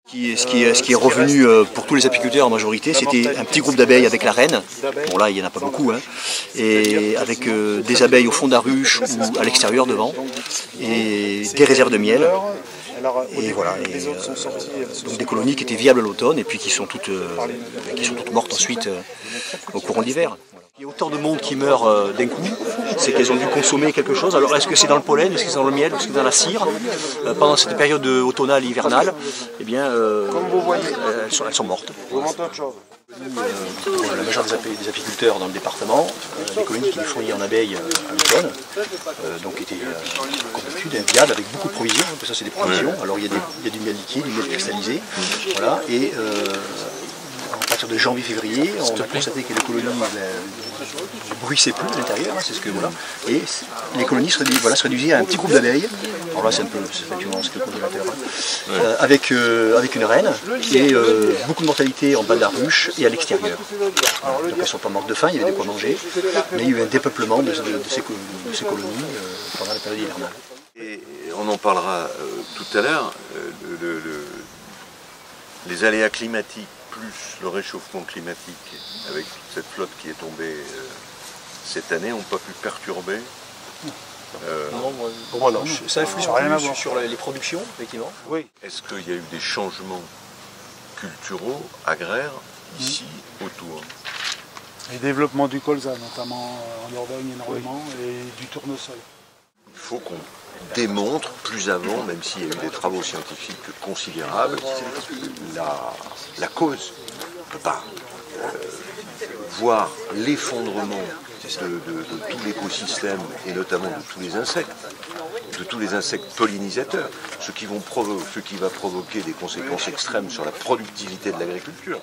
Ce qui est revenu pour tous les apiculteurs en majorité, c'était un petit groupe d'abeilles avec la reine. Bon là, il n'y en a pas beaucoup, hein. Et avec des abeilles au fond de la ruche ou à l'extérieur devant, et des réserves de miel. Et voilà, donc des colonies qui étaient viables à l'automne et puis qui sont toutes mortes ensuite au courant de l'hiver. Il y a autant de monde qui meurt d'un coup, c'est qu'elles ont dû consommer quelque chose. Alors est-ce que c'est dans le pollen, est-ce que c'est dans le miel, est-ce que c'est dans la cire? Pendant cette période automnale et hivernale, eh bien, elles sont mortes. La majorité des apiculteurs dans le département, les colonies qui les fournissent en abeilles à l'automne, donc étaient comme d'habitude viables avec beaucoup de provisions, ça c'est des provisions. Alors il y a du miel liquide, du miel cristallisé, voilà, et à partir de janvier-février, on a constaté que les colonies ne bruissaient plus à l'intérieur, c'est ce que voilà, et les colonies se réduisaient à un petit groupe d'abeilles. Alors là c'est un peu effectivement ce que le congélateur, hein, avec une reine et beaucoup de mortalité en bas de la ruche et à l'extérieur. Donc elles sont en manque de faim, il y avait de quoi manger, mais il y a eu un dépeuplement de ces colonies pendant la période hivernale. Et on en parlera tout à l'heure, les aléas climatiques plus le réchauffement climatique avec cette flotte qui est tombée cette année n'ont pas pu perturber. Non, pour moi non, ça influe sur les productions, effectivement. Oui. Est-ce qu'il y a eu des changements culturaux, agraires, ici, autour? Le développement du colza, notamment en Dordogne énormément, et du tournesol. Il faut qu'on démontre plus avant, même s'il y a eu des travaux scientifiques considérables, la cause. On ne peut pas voir l'effondrement de tout l'écosystème et notamment de tous les insectes pollinisateurs, ce qui va provoquer des conséquences extrêmes sur la productivité de l'agriculture.